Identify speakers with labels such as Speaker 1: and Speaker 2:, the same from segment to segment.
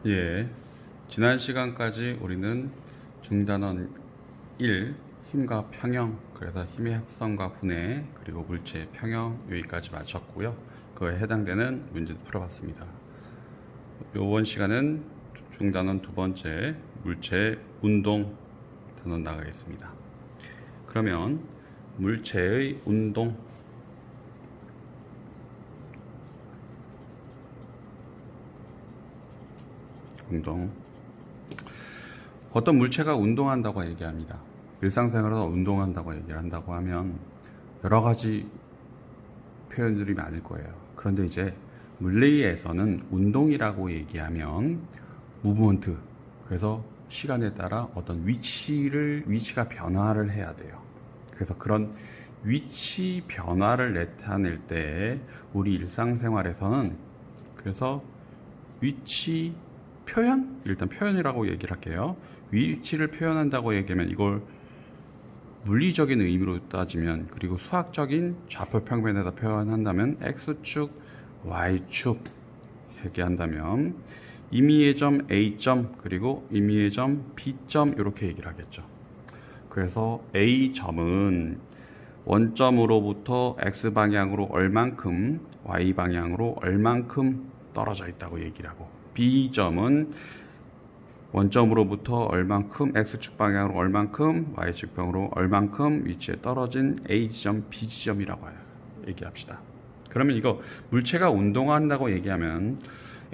Speaker 1: 예, 지난 시간까지 우리는 중단원 1, 힘과 평형, 그래서 힘의 합성과 분해, 그리고 물체의 평형 여기까지 마쳤고요. 그거에 해당되는 문제도 풀어봤습니다. 이번 시간은 중단원 두 번째, 물체의 운동 단원 나가겠습니다. 그러면 물체의 운동, 어떤 물체가 운동한다고 얘기합니다. 일상생활에서 운동한다고 얘기를 한다고 하면 여러 가지 표현들이 많을 거예요. 그런데 이제 물리에서는 운동이라고 얘기하면 무브먼트, 그래서 시간에 따라 어떤 위치가 변화를 해야 돼요. 그래서 그런 위치 변화를 나타낼 때 우리 일상생활에서는 그래서 위치 표현? 일단 표현이라고 얘기를 할게요. 위치를 표현한다고 얘기하면 이걸 물리적인 의미로 따지면, 그리고 수학적인 좌표 평면에다 표현한다면 X축, Y축 얘기한다면 임의의 점 A점 그리고 임의의 점 B점 이렇게 얘기를 하겠죠. 그래서 A점은 원점으로부터 X방향으로 얼만큼, Y방향으로 얼만큼 떨어져 있다고 얘기를 하고, B점은 원점으로부터 얼만큼, X축 방향으로 얼만큼, Y축 방향으로 얼만큼 위치에 떨어진 A지점, B지점이라고 얘기합시다. 그러면 이거 물체가 운동한다고 얘기하면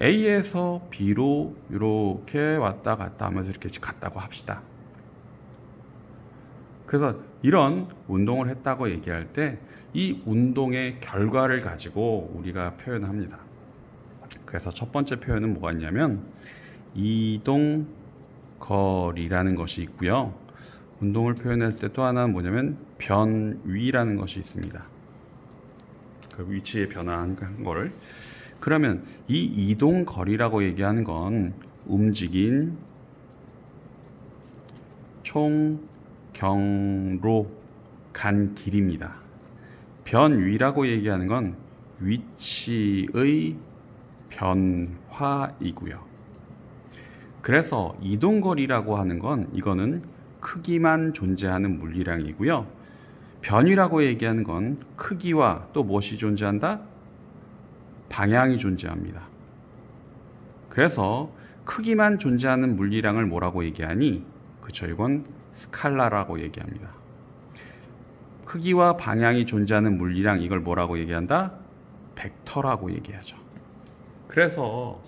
Speaker 1: A에서 B로 이렇게 왔다 갔다 하면서 이렇게 갔다고 합시다. 그래서 이런 운동을 했다고 얘기할 때 이 운동의 결과를 가지고 우리가 표현합니다. 그래서 첫 번째 표현은 뭐가 있냐면 이동거리라는 것이 있고요. 운동을 표현할 때 또 하나는 뭐냐면 변위라는 것이 있습니다. 그 위치에 변화한 거를. 그러면 이 이동거리라고 얘기하는 건 움직인 총 경로 간 길입니다. 변위라고 얘기하는 건 위치의 변화이고요. 그래서 이동거리라고 하는 건 이거는 크기만 존재하는 물리량이고요. 변위라고 얘기하는 건 크기와 또 무엇이 존재한다? 방향이 존재합니다. 그래서 크기만 존재하는 물리량을 뭐라고 얘기하니? 그쵸, 이건 스칼라라고 얘기합니다. 크기와 방향이 존재하는 물리량, 이걸 뭐라고 얘기한다? 벡터라고 얘기하죠. 그래서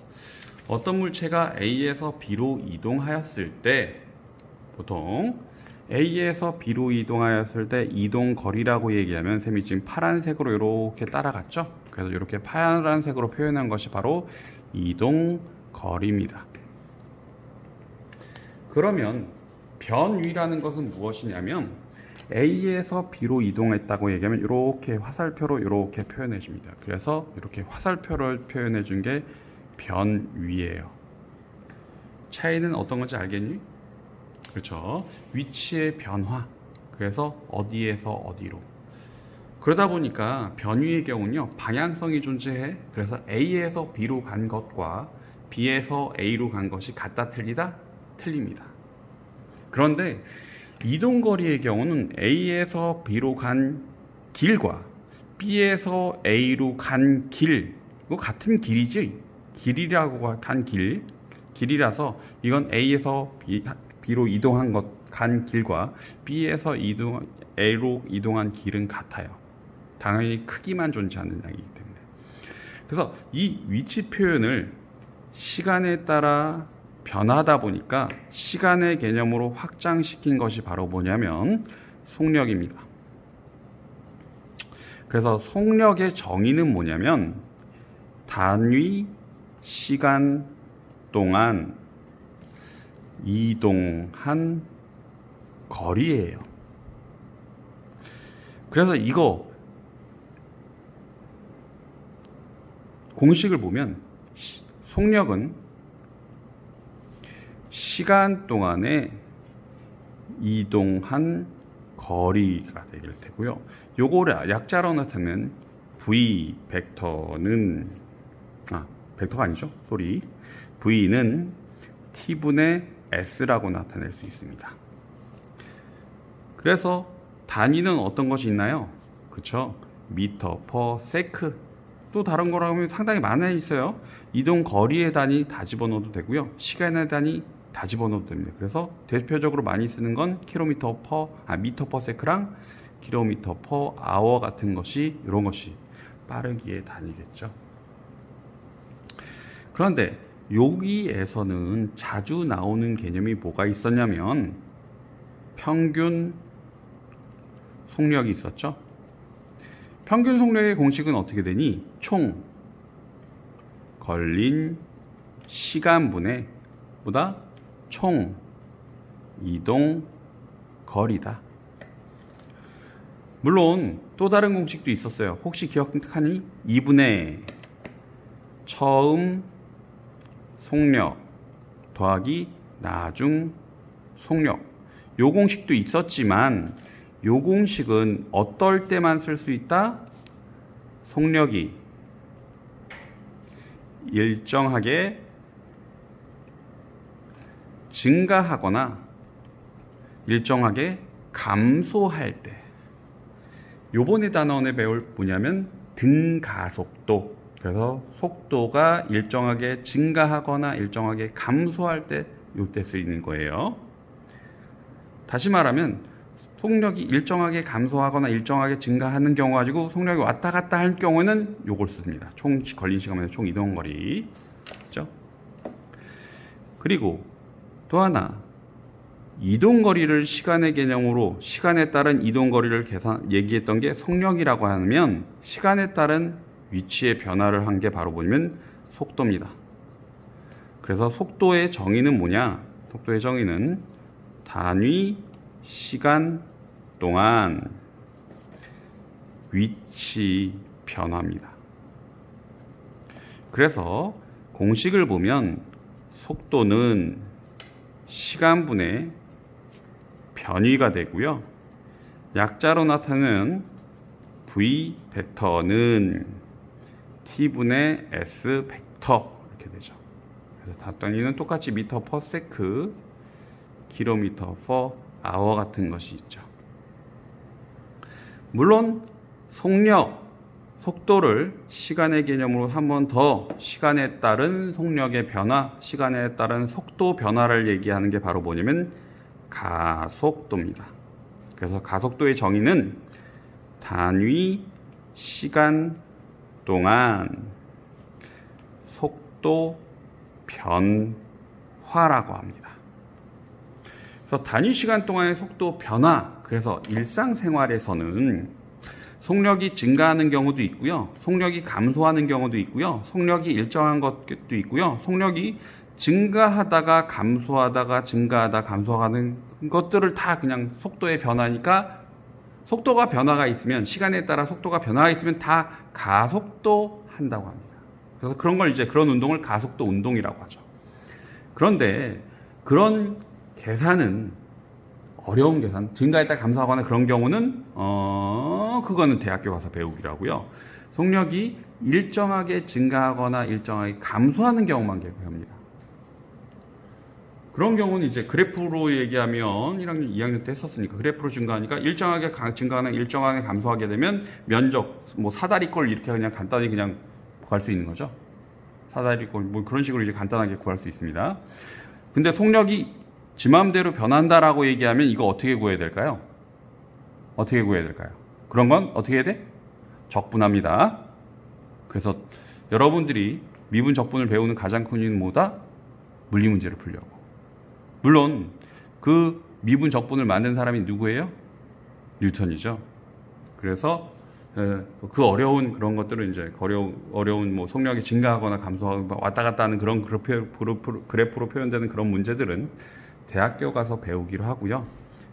Speaker 1: 어떤 물체가 A에서 B로 이동하였을 때, 보통 A에서 B로 이동하였을 때 이동거리라고 얘기하면, 쌤이 지금 파란색으로 이렇게 따라갔죠? 그래서 이렇게 파란색으로 표현한 것이 바로 이동거리입니다. 그러면 변위라는 것은 무엇이냐면, A에서 B로 이동했다고 얘기하면 이렇게 화살표로 이렇게 표현해 줍니다. 그래서 이렇게 화살표를 표현해 준 게 변위예요. 차이는 어떤 건지 알겠니? 그렇죠. 위치의 변화. 그래서 어디에서 어디로. 그러다 보니까 변위의 경우는요, 방향성이 존재해. 그래서 A에서 B로 간 것과 B에서 A로 간 것이 같다 틀리다? 틀립니다. 그런데 이동거리의 경우는 A에서 B로 간 길과 B에서 A로 간 길, 이거 같은 길이지? 길이라고 간 길이라서 이건 A에서 B로 이동한 간 길과 B에서 A로 이동한 길은 같아요. 당연히 크기만 존재하는 양이기 때문에. 그래서 이 위치 표현을 시간에 따라 변하다 보니까 시간의 개념으로 확장시킨 것이 바로 뭐냐면 속력입니다. 그래서 속력의 정의는 뭐냐면 단위 시간 동안 이동한 거리예요. 그래서 이거 공식을 보면 속력은 시간 동안에 이동한 거리가 되게 되고요. 요거를 약자로 나타내면 V 벡터는 벡터가 아니죠. 소리. V는 T분의 S라고 나타낼 수 있습니다. 그래서 단위는 어떤 것이 있나요? 그렇죠. 미터 퍼 세크. 또 다른 거라고 하면 상당히 많아 있어요. 이동 거리의 단위 다 집어넣어도 되고요. 시간의 단위 다 집어넣어도 됩니다. 그래서 대표적으로 많이 쓰는 건 미터 퍼 세크랑 킬로미터 퍼 아워 같은 것이, 이런 것이 빠르기의 단위겠죠. 그런데 여기에서는 자주 나오는 개념이 뭐가 있었냐면 평균 속력이 있었죠. 평균 속력의 공식은 어떻게 되니? 총 걸린 시간분의 보다 총 이동 거리다. 물론 또 다른 공식도 있었어요. 혹시 기억하니? 2분의 처음 속력 더하기 나중 속력. 요 공식도 있었지만 요 공식은 어떨 때만 쓸 수 있다? 속력이 일정하게 증가하거나 일정하게 감소할 때. 요번에 단원에 배울 뭐냐면 등가속도. 그래서 속도가 일정하게 증가하거나 일정하게 감소할 때 요때 쓰이는 거예요. 다시 말하면 속력이 일정하게 감소하거나 일정하게 증가하는 경우 가지고 속력이 왔다 갔다 할 경우는 요걸 씁니다. 총 걸린 시간분의 총 이동거리. 그렇죠? 그리고 또 하나, 이동거리를 시간의 개념으로 시간에 따른 이동거리를 얘기했던 게 속력이라고 하면 시간에 따른 위치의 변화를 한 게 바로 뭐냐면 속도입니다. 그래서 속도의 정의는 뭐냐? 속도의 정의는 단위 시간 동안 위치 변화입니다. 그래서 공식을 보면 속도는 시간분의 변위가 되고요. 약자로 나타내는 V 벡터는 T분의 S 벡터 이렇게 되죠. 그래서 단위는 똑같이 미터 퍼 세크, 킬로미터 퍼 아워 같은 것이 있죠. 물론 속도를 시간의 개념으로 한 번 더 시간에 따른 속력의 변화, 시간에 따른 속도 변화를 얘기하는 게 바로 뭐냐면 가속도입니다. 그래서 가속도의 정의는 단위 시간 동안 속도 변화라고 합니다. 그래서 단위 시간 동안의 속도 변화, 그래서 일상생활에서는 속력이 증가하는 경우도 있고요. 속력이 감소하는 경우도 있고요. 속력이 일정한 것도 있고요. 속력이 증가하다가 감소하다가 증가하다 감소하는 것들을 다 그냥 속도의 변화니까 속도가 변화가 있으면 시간에 따라 속도가 변화가 있으면 다 가속도 한다고 합니다. 그래서 그런 걸 이제 그런 운동을 가속도 운동이라고 하죠. 그런데 그런 계산은 어려운 계산, 증가했다 감소하거나 그런 경우는 그거는 대학교 가서 배우기라고요. 속력이 일정하게 증가하거나 일정하게 감소하는 경우만 배웁니다. 그런 경우는 이제 그래프로 얘기하면 1학년, 2학년 때 했었으니까 그래프로 증가하니까 일정하게 증가하거나 일정하게 감소하게 되면 면적, 뭐 사다리꼴 이렇게 그냥 간단히 그냥 구할 수 있는 거죠. 사다리꼴 뭐 그런 식으로 이제 간단하게 구할 수 있습니다. 근데 속력이 지 마음대로 변한다라고 얘기하면 이거 어떻게 구해야 될까요? 어떻게 구해야 될까요? 그런 건 어떻게 해야 돼? 적분합니다. 그래서 여러분들이 미분 적분을 배우는 가장 큰 이유는 뭐다? 물리 문제를 풀려고. 물론 그 미분 적분을 만든 사람이 누구예요? 뉴턴이죠. 그래서 그 어려운 그런 것들은 이제 어려운 뭐 속력이 증가하거나 감소하거나 왔다 갔다 하는 그런 그래프로 표현되는 그런 문제들은 대학교 가서 배우기로 하고요.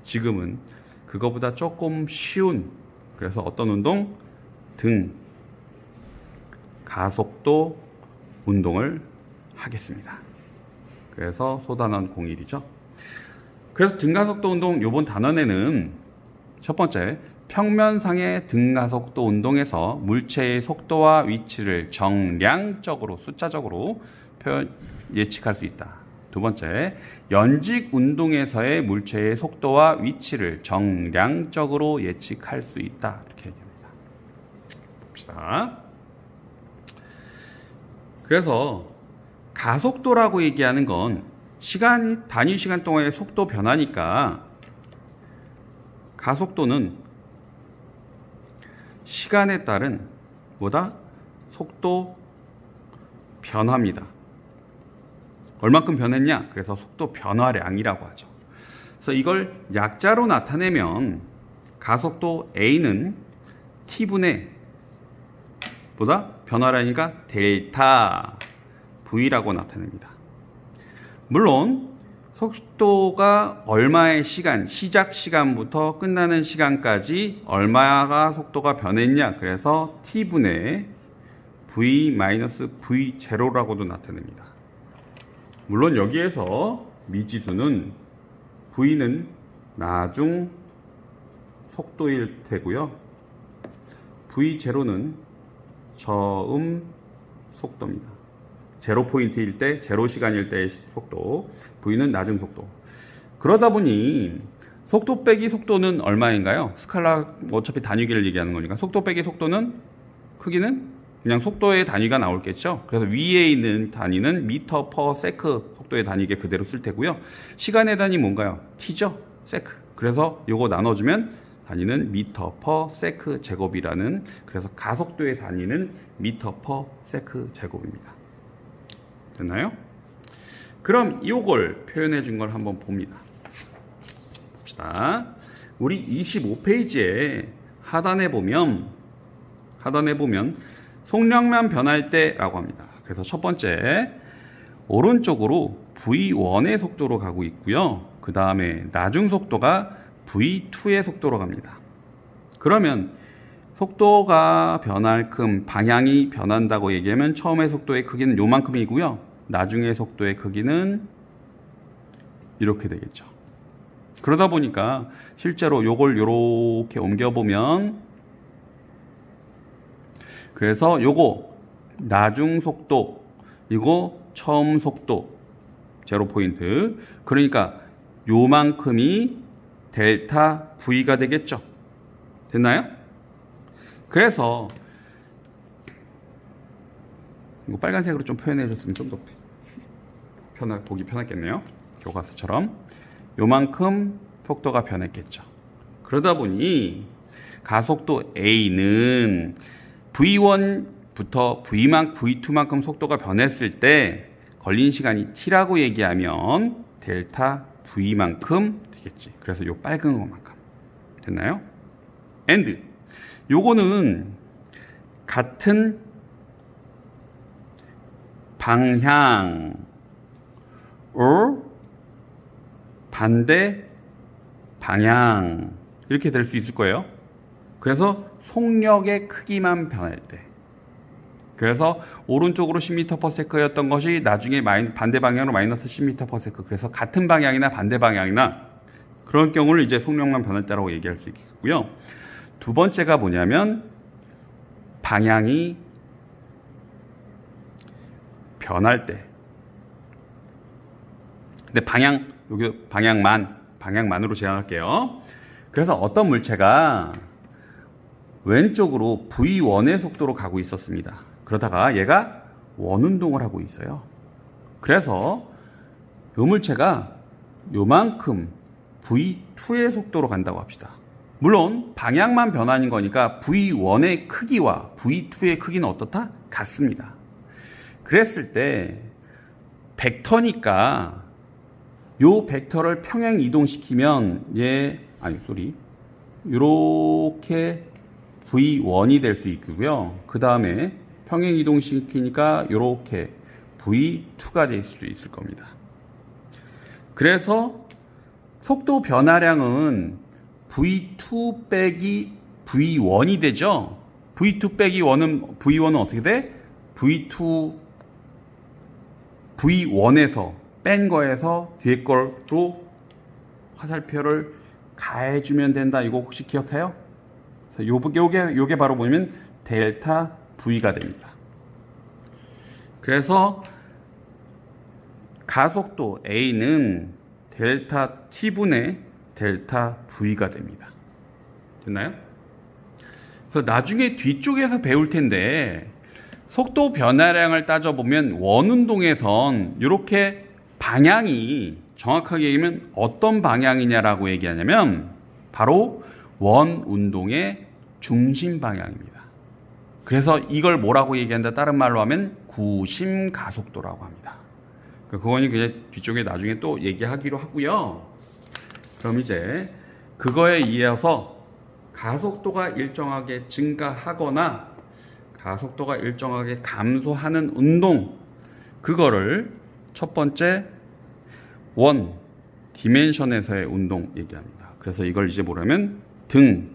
Speaker 1: 지금은 그거보다 조금 쉬운, 그래서 어떤 운동? 가속도 운동을 하겠습니다. 그래서 소단원 01이죠. 그래서 등가속도 운동 요번 단원에는 첫 번째 평면상의 등가속도 운동에서 물체의 속도와 위치를 정량적으로 숫자적으로 예측할 수 있다. 두 번째, 연직 운동에서의 물체의 속도와 위치를 정량적으로 예측할 수 있다. 이렇게 얘기합니다. 봅시다. 그래서 가속도라고 얘기하는 건 단위 시간 동안의 속도 변화니까 가속도는 시간에 따른 속도 변화입니다. 얼만큼 변했냐? 그래서 속도 변화량이라고 하죠. 그래서 이걸 약자로 나타내면 가속도 A는 T분의 변화량이니까 델타 V라고 나타냅니다. 물론 속도가 얼마의 시간, 시작 시간부터 끝나는 시간까지 얼마가 속도가 변했냐, 그래서 T분의 V-V0라고도 나타냅니다. 물론 여기에서 미지수는 V는 나중 속도일 테고요, V0는 저음 속도입니다. 제로 포인트일 때, 제로 시간일 때의 속도, V는 나중 속도. 그러다 보니 속도 빼기 속도는 얼마인가요? 스칼라 어차피 단위계를 얘기하는 거니까 속도 빼기 속도는 크기는 그냥 속도의 단위가 나올겠죠. 그래서 위에 있는 단위는 미터 퍼 세크 속도의 단위계 그대로 쓸 테고요. 시간의 단위 뭔가요? T죠? 세크. 그래서 요거 나눠주면 단위는 미터 퍼 세크 제곱이라는, 그래서 가속도의 단위는 미터 퍼 세크 제곱입니다. 됐나요? 그럼 요걸 표현해 준 걸 한번 봅니다. 봅시다. 우리 25페이지에 하단에 보면 속력만 변할 때라고 합니다. 그래서 첫 번째 오른쪽으로 V1의 속도로 가고 있고요. 그 다음에 나중 속도가 V2의 속도로 갑니다. 그러면 속도가 변할큼 방향이 변한다고 얘기하면 처음의 속도의 크기는 요만큼이고요. 나중의 속도의 크기는 이렇게 되겠죠. 그러다 보니까 실제로 요걸 요렇게 옮겨보면, 그래서 요거 나중 속도, 이거 처음 속도, 제로 포인트. 그러니까 요만큼이 델타 V가 되겠죠. 됐나요? 그래서 이거 빨간색으로 좀 표현해 줬으면 좀 더 보기 편했겠네요. 교과서처럼 요만큼 속도가 변했겠죠. 그러다 보니 가속도 A는 V1부터 V2만큼 속도가 변했을 때 걸린 시간이 T라고 얘기하면 델타 V만큼 되겠지. 그래서 요 빨간 것만큼. 됐나요? and 요거는 같은 방향 or 반대 방향 이렇게 될 수 있을 거예요. 그래서 속력의 크기만 변할 때, 그래서 오른쪽으로 10m/s였던 것이 나중에 반대 방향으로 마이너스 10m/s, 그래서 같은 방향이나 반대 방향이나 그런 경우를 이제 속력만 변할 때라고 얘기할 수 있겠고요. 두 번째가 뭐냐면 방향이 변할 때. 근데 여기 방향만으로 제한할게요. 그래서 어떤 물체가 왼쪽으로 V1의 속도로 가고 있었습니다. 그러다가 얘가 원운동을 하고 있어요. 그래서 이 물체가 요만큼 V2의 속도로 간다고 합시다. 물론 방향만 변하는 거니까 V1의 크기와 V2의 크기는 어떻다? 같습니다. 그랬을 때 벡터니까 요 벡터를 평행 이동시키면 요렇게 V1이 될 수 있고요. 그 다음에 평행 이동시키니까 요렇게 V2가 될 수 있을 겁니다. 그래서 속도 변화량은 V2 빼기 V1이 되죠. V2 빼기 V1은 어떻게 돼? V1에서 뺀 거에서 뒤에 걸로 화살표를 가해주면 된다. 이거 혹시 기억해요? 요게 바로 보면 델타 V가 됩니다. 그래서 가속도 A는 델타 T분의 델타 V가 됩니다. 됐나요? 그래서 나중에 뒤쪽에서 배울 텐데 속도 변화량을 따져보면 원운동에선 이렇게 방향이 정확하게 얘기하면 어떤 방향이냐라고 얘기하냐면 바로 원운동의 중심 방향입니다. 그래서 이걸 뭐라고 얘기한다? 다른 말로 하면 구심 가속도라고 합니다. 그거는 그냥 뒤쪽에 나중에 또 얘기하기로 하고요. 그럼 이제 그거에 이어서 가속도가 일정하게 증가하거나 가속도가 일정하게 감소하는 운동, 그거를 첫 번째 원 디멘션에서의 운동 얘기합니다. 그래서 이걸 이제 뭐냐면 등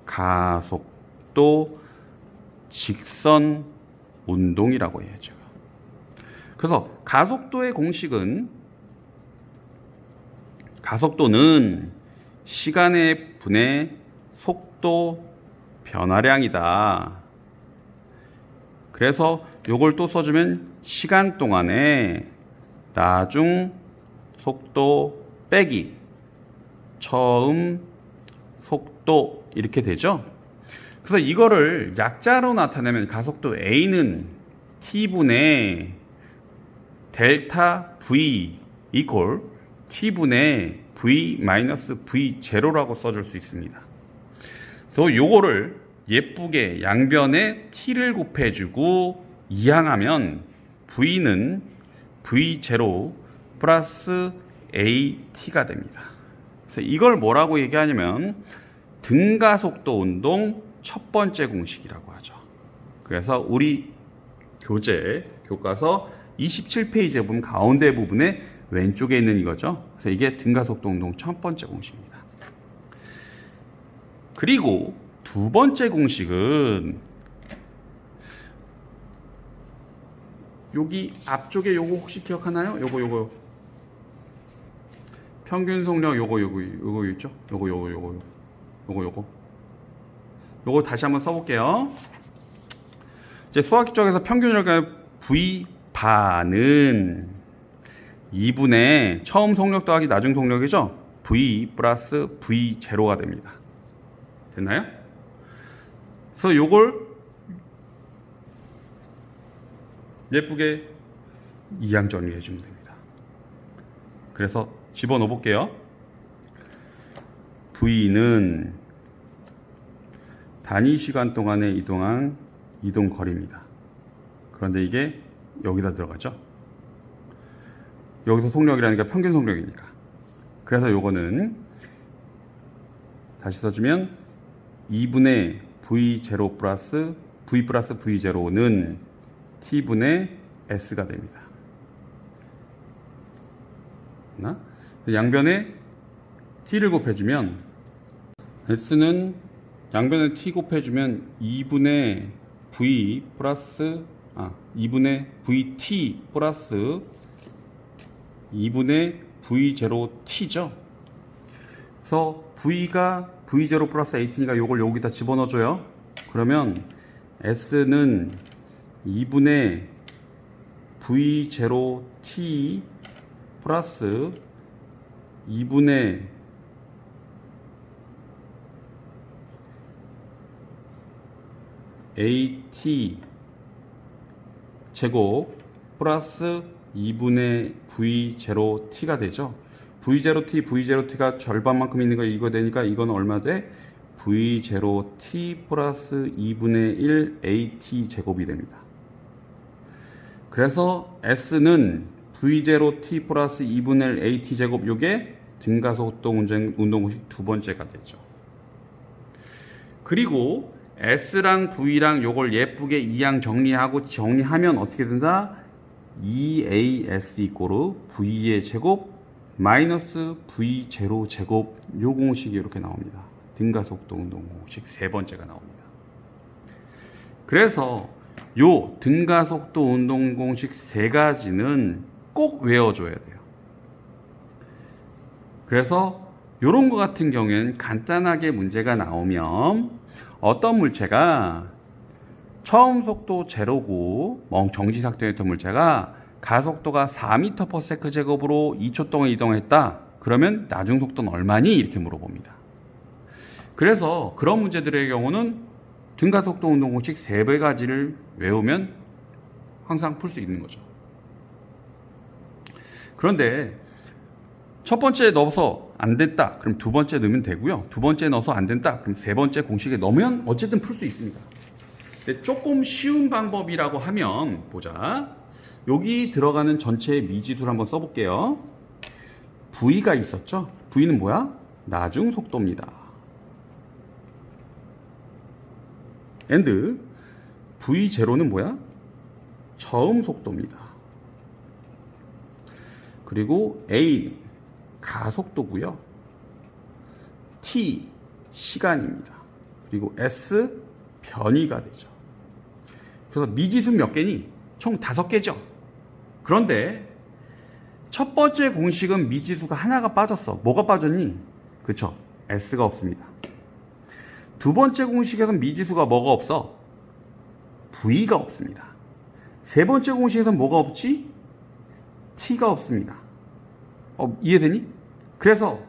Speaker 1: 가속도 직선 운동이라고 해야죠. 그래서 가속도는 시간의 분의 속도 변화량이다. 그래서 요걸 또 써주면 시간 동안에 나중 속도 빼기 처음 속도 이렇게 되죠. 그래서 이거를 약자로 나타내면 가속도 A는 T분의 델타 V 이퀄 T분의 V-V0라고 써줄 수 있습니다. 그래서 요거를 예쁘게 양변에 T를 곱해주고 이항하면 V는 V0 플러스 AT가 됩니다. 그래서 이걸 뭐라고 얘기하냐면 등가속도 운동 첫 번째 공식이라고 하죠. 그래서 우리 교과서 27페이지에 보면 가운데 부분에 왼쪽에 있는 이거죠. 그래서 이게 등가속도 운동 첫 번째 공식입니다. 그리고 두 번째 공식은 여기 앞쪽에 요거 혹시 기억하나요? 요거 평균 속력 요거 있죠? 요거 다시 한번 써볼게요. 이제 수학적 쪽에서 평균력의 V 반은 2분의 처음 속력 더하기 나중 속력이죠? V 플러스 V0가 됩니다. 됐나요? 그래서 요걸 예쁘게 이항 정리해 주면 됩니다. 그래서 집어넣어 볼게요. V는 단위 시간 동안에 이동한 이동 거리입니다. 그런데 이게 여기다 들어가죠. 여기서 속력이라니까 평균 속력이니까. 그래서 요거는 다시 써주면 2분의 V0 플러스 V 플러스 V0는 T분의 S가 됩니다. 양변에 T를 곱해주면 S는 양변에 T 곱해주면 2분의 V 플러스 2분의 VT 플러스 2분의 V0T죠. 그래서 V가 V0 플러스 AT니까 요걸 여기다 집어넣어줘요. 그러면 S는 2분의 V0T 플러스 2분의 AT 제곱 플러스 2분의 V0T가 되죠. V0T, V0T가 절반만큼 있는 거 이거 되니까 이건 얼마 돼? V0T 플러스 2분의 1 AT 제곱이 됩니다. 그래서 S는 V0T 플러스 2분의 1 AT 제곱 요게 등가속도 운동 공식 두 번째가 되죠. 그리고 S랑 V랑 요걸 예쁘게 이항 정리하면 어떻게 된다? 2AS 이꼬르 V의 제곱 마이너스 V0 제곱 요 공식이 이렇게 나옵니다. 등가속도 운동 공식 세 번째가 나옵니다. 그래서 요 등가속도 운동 공식 세 가지는 꼭 외워줘야 돼요. 그래서 요런 거 같은 경우에는 간단하게 문제가 나오면 어떤 물체가 처음 속도 제로고 정지작동했던 물체가 가속도가 4m/s 제곱으로 2초 동안 이동했다. 그러면 나중 속도는 얼마니? 이렇게 물어봅니다. 그래서 그런 문제들의 경우는 등가속도 운동 공식 3가지를 외우면 항상 풀 수 있는 거죠. 그런데 첫 번째 넣어서 안 됐다. 그럼 두 번째 넣으면 되고요. 두 번째 넣어서 안 된다. 그럼 세 번째 공식에 넣으면 어쨌든 풀 수 있습니다. 근데 조금 쉬운 방법이라고 하면 보자. 여기 들어가는 전체 미지수를 한번 써볼게요. V가 있었죠? V는 뭐야? 나중 속도입니다. and V0는 뭐야? 처음 속도입니다. 그리고 A 가속도고요. T 시간입니다. 그리고 S 변이가 되죠. 그래서 미지수 몇 개니? 총 5개죠. 그런데 첫 번째 공식은 미지수가 하나가 빠졌어. 뭐가 빠졌니? 그쵸? S가 없습니다. 두 번째 공식에서는 미지수가 뭐가 없어? V가 없습니다. 세 번째 공식에서는 뭐가 없지? T가 없습니다. 이해되니? 그래서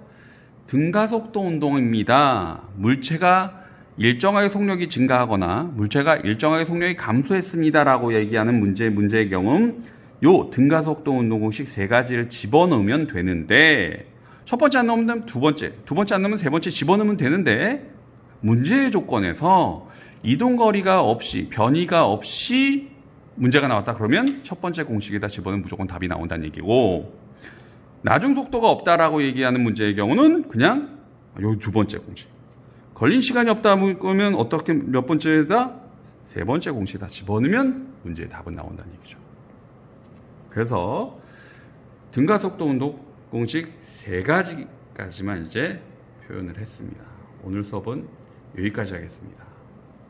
Speaker 1: 등가속도 운동입니다. 물체가 일정하게 속력이 증가하거나 물체가 일정하게 속력이 감소했습니다 라고 얘기하는 문제의 경우는 요 등가속도 운동 공식 3가지를 집어넣으면 되는데, 첫 번째 안 넣으면 두 번째 안 넣으면 세 번째 집어넣으면 되는데, 문제의 조건에서 이동거리가 없이 변이가 없이 문제가 나왔다 그러면 첫 번째 공식에다 집어넣으면 무조건 답이 나온다는 얘기고, 나중 속도가 없다라고 얘기하는 문제의 경우는 그냥 요 두 번째 공식, 걸린 시간이 없다 그러면 어떻게 몇 번째에다? 세 번째 공식에다 집어넣으면 문제의 답은 나온다는 얘기죠. 그래서 등가속도 운동 공식 3가지까지만 이제 표현을 했습니다. 오늘 수업은 여기까지 하겠습니다.